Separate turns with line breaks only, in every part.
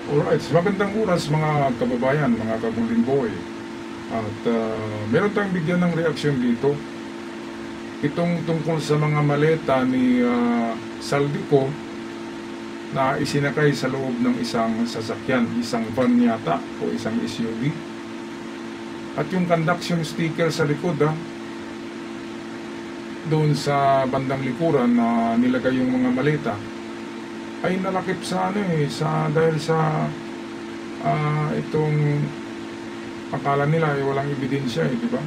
Alright, magandang oras mga kababayan, mga kaguling boy. At meron tayong bigyan ng reaksyon dito. Itong tungkol sa mga maleta ni Saldico na isinakay sa loob ng isang sasakyan, isang van yata o isang SUV. At yung conduction sticker sa likod doon sa bandang likuran na nilagay yung mga maleta ay nalakip sa dahil sa itong akala nila ay walang ebidensya di ba?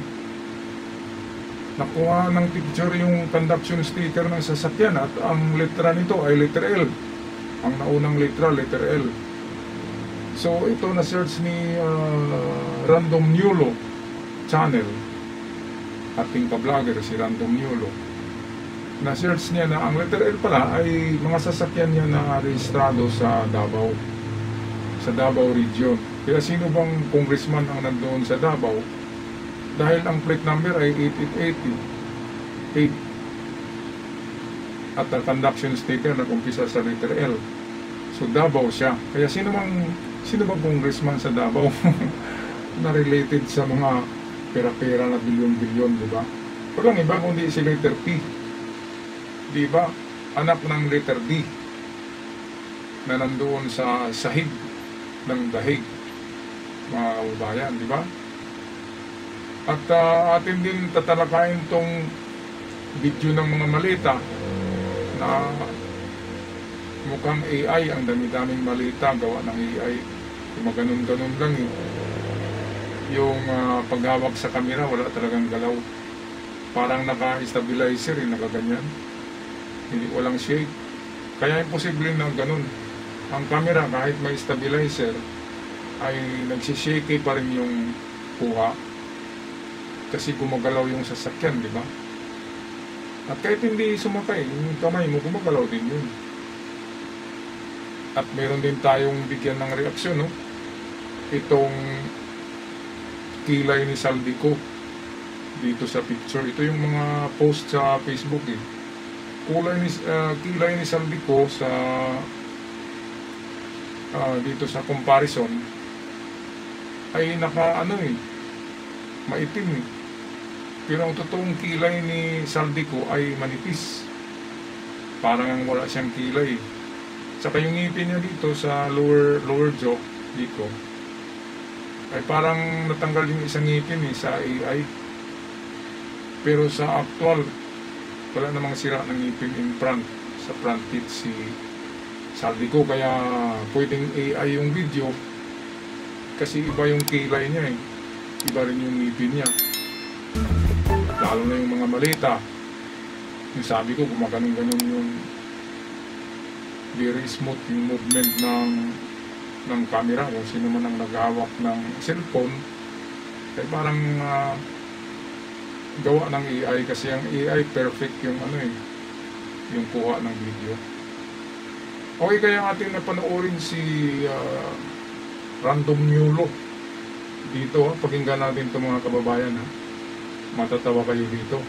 Nakuha ng picture yung conduction sticker ng sasakyan at ang letra nito ay letter L. Ang naunang letra, letter L. So ito na-search ni Random Nulo channel, ating ka-vlogger si Random Nulo. Na-search niya na ang letter L pala ay mga sasakyan niya na rehistrado sa Davao region. Kaya sino bang congressman ang nandoon sa Davao? Dahil ang plate number ay 8888 at ang conduction sticker na kumpisa sa letter L. So Davao siya. Kaya sino bang congressman sa Davao na related sa mga pera-pera na bilyon-bilyon, di ba? Walang iba kundi si letter P. Di ba? Anak ng letter D na nandoon sa sahig ng dahig, mga kababayan, di ba? At atin din tatalakayin tong video ng mga malita na mukhang AI, ang dami-daming malita gawa ng AI. Maganon-ganon lang yung paghawak sa camera, wala talagang galaw, parang naka-stabilizer, nakaganyan, hindi, walang shake. Kaya imposible na ganun ang camera kahit may stabilizer ay nagsishake pa rin yung kuha kasi gumagalaw yung sasakyan, di ba? At kahit hindi sumakay, yung kamay mo gumagalaw din yun. At meron din tayong bigyan ng reaksyon, itong kilay ni Saldico dito sa picture. Ito yung mga post sa Facebook kilay ni Saldico sa dito sa comparison ay maitim pero ang totoong kilay ni Saldico ay manipis, parang wala siyang kilay. Saka yung ngipin niya dito sa lower jaw dito ay parang natanggal yung isang ngipin sa AI, pero sa actual wala namang sira ng ngipin in front, sa front teeth si Saldico. Kaya pwedeng AI yung video kasi iba yung kilay niya iba rin yung ngipin niya, lalo na yung mga malita. Yung sabi ko, gumaganon-ganon yung very smooth yung movement ng camera. Kung sino man ang naghawak ng cellphone ay parang gawa ng AI, kasi ang AI perfect yung yung kuha ng video. Okay, kaya ating napanoorin si Random Nulo dito. Pakinggan natin ito mga kababayan, matatawa kayo dito.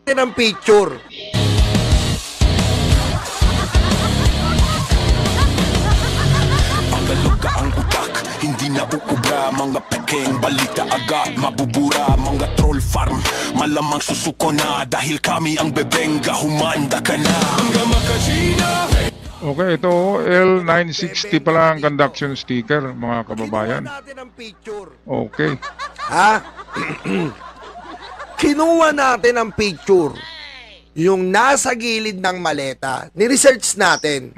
Ng picture.
Ang utak, hindi na uubra. Mga pekeng balita agad mabubura. Mga troll farm, malamang susuko na. Dahil kami ang bebengga, humanda ka na. Hanggang makasina.
Okay, ito L960 pala ang conduction sticker, mga kababayan. Okay.
Kinuha natin ang picture. Yung nasa gilid ng maleta. Ni-research natin.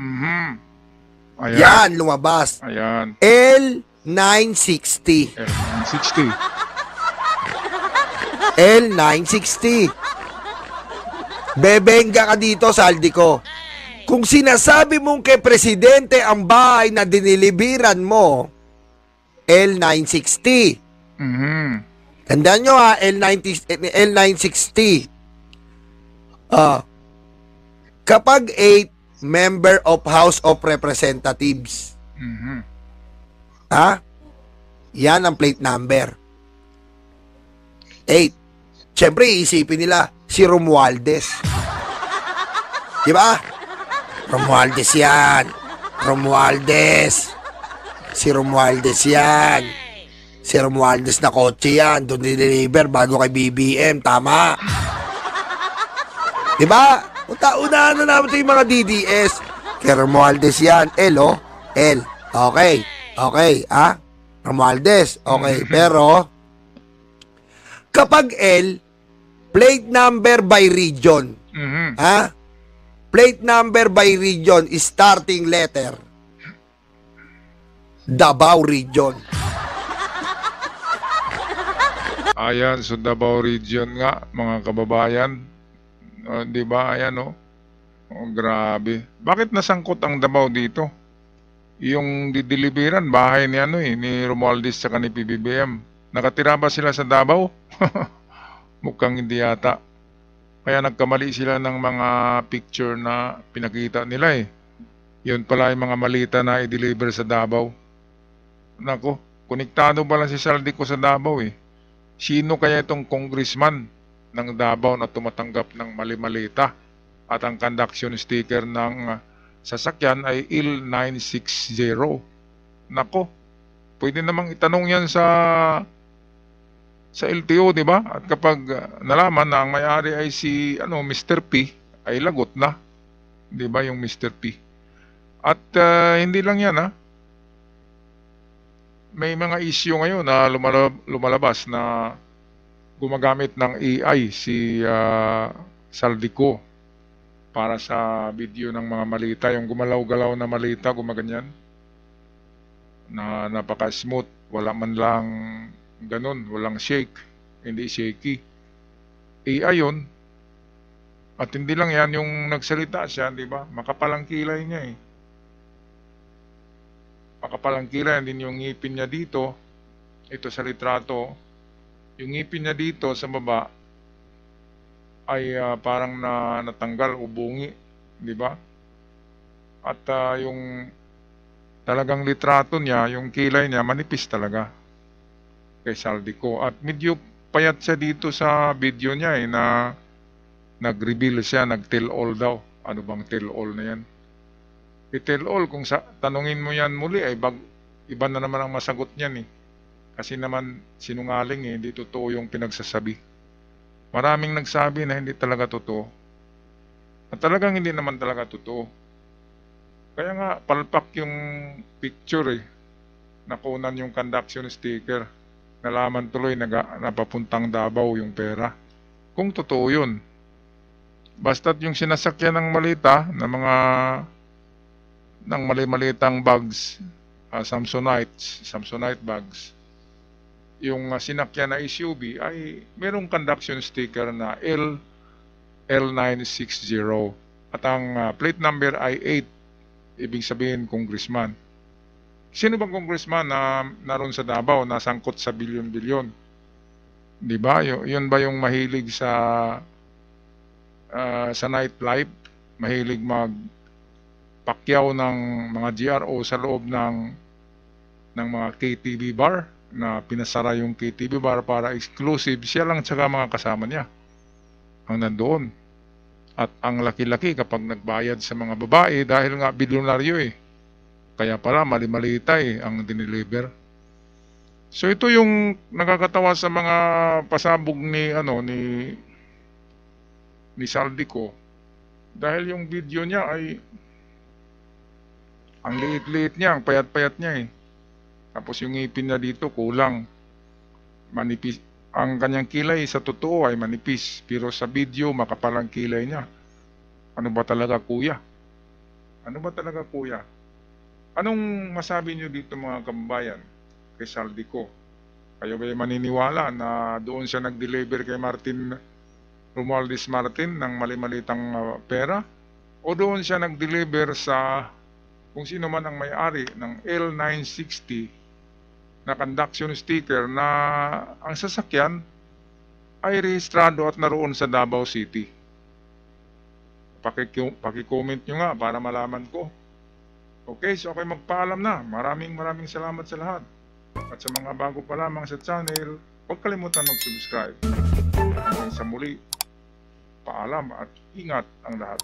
Ayan.
Yan, lumabas.
Ayan.
L960.
L960.
L960. Bebengga ka dito, Saldico. Kung sinasabi mong kay Presidente ang bahay na dinilibiran mo, L960. Tandaan nyo L960. Kapag 8 member of House of Representatives. Yan ang plate number. 8. Siyempre, iisipin nila si Romualdez. Diba? Romualdez yan. Romualdez. Si Romualdez yan. Si Romualdez na kotse yan. Doon deliver bago kay BBM. Tama. Diba? Unahan na naman ito yung mga DDS. Kay Romualdez yan. L, oh. L. Okay. Okay, ha? Romualdez. Okay. Pero, kapag L, plate number by region. Ha? Plate number by region, starting letter. Davao Region.
Ayan, so Davao Region nga, mga kababayan. Di ba? Ayan, oh. Oh, grabe. Bakit nasangkot ang Davao dito? Yung dideliveran, bahay ni ni Romualdez sa ni PBBM. Nakatira ba sila sa Davao? Mukhang hindi yata. Kaya nagkamali sila ng mga picture na pinakita nila eh. Yun pala yung mga malita na i-deliver sa Davao. Nako, konektado pala si Saldico sa Davao eh. Sino kaya itong congressman ng Davao na tumatanggap ng mali-malita? At ang conduction sticker ng sasakyan ay IL960. Nako, pwede namang itanong yan sa LTO, di ba? At kapag nalaman na ang may-ari ay si Mr. P, ay lagot na. Di ba yung Mr. P? At hindi lang yan, ha? May mga issue ngayon na lumalabas na gumagamit ng AI si Saldico para sa video ng mga malita, yung gumalaw-galaw na malita, gumaganyan, na napaka-smooth, wala man lang ganun, walang shake, hindi shaky. AI yun. At hindi lang yan, yung nagsalita siya, di ba? Makapalang kilay niya eh. Makapalang kilay, din yung ngipin niya dito, ito sa litrato, yung ngipin niya dito sa baba ay parang natanggal o bungi, di ba? At yung talagang litrato niya, yung kilay niya, manipis talaga kay Saldico. At medyo payat siya dito sa video niya eh, na nag-reveal siya, nag-tell all daw. Ano bang tell all na yan? I-tell all, kung tanungin mo yan muli, ay iba na naman ang masagot niyan eh. Kasi naman sinungaling eh, hindi totoo yung pinagsasabi. Maraming nagsabi na hindi talaga totoo. At talagang hindi naman talaga totoo. Kaya nga, palpak yung picture eh. Nakunan yung conduction sticker. Nalaman tuloy napapuntang Davao yung pera. Kung totoo yun. Basta't yung sinasakyan ng malita, ng mali-malitang bags, Samsonite bags, yung sinakyan na SUV ay merong conduction sticker na L960 at ang plate number ay 8, ibig sabihin congressman. Sino bang congressman na naroon sa Davao, nasangkot sa bilyon-bilyon? Di ba? Yun ba yung mahilig sa nightlife? Mahilig pakyaw ng mga GRO sa loob ng mga KTV bar, na pinasara yung KTV bar para exclusive siya lang tsaka mga kasama niya ang nandoon. At ang laki-laki kapag nagbayad sa mga babae dahil nga bilyonaryo eh. Kaya pala mali-malita eh ang dineliver. So ito yung nakakatawa sa mga pasabog ni Saldico, dahil yung video niya ay ang liit-liit niya, ang payat-payat niya eh. Tapos yung ngipin niya dito kulang, manipis. Ang kanyang kilay sa totoo ay manipis, pero sa video makapalang kilay niya. Ano ba talaga kuya? Ano ba talaga kuya? Anong masabi niyo dito mga kababayan kay Saldico? Kayo ba maniniwala na doon siya nag-deliver kay Romualdez Martin ng mali-malitang pera? O doon siya nag-deliver sa kung sino man ang may-ari ng L960 na conduction sticker na ang sasakyan ay rehistrado at naroon sa Davao City? Paki-comment nyo nga para malaman ko. Okay, so ako'y magpaalam na. Maraming salamat sa lahat. At sa mga bago pa lamang sa channel, huwag kalimutan mag-subscribe. Hanggang sa muli, paalam at ingat ang lahat.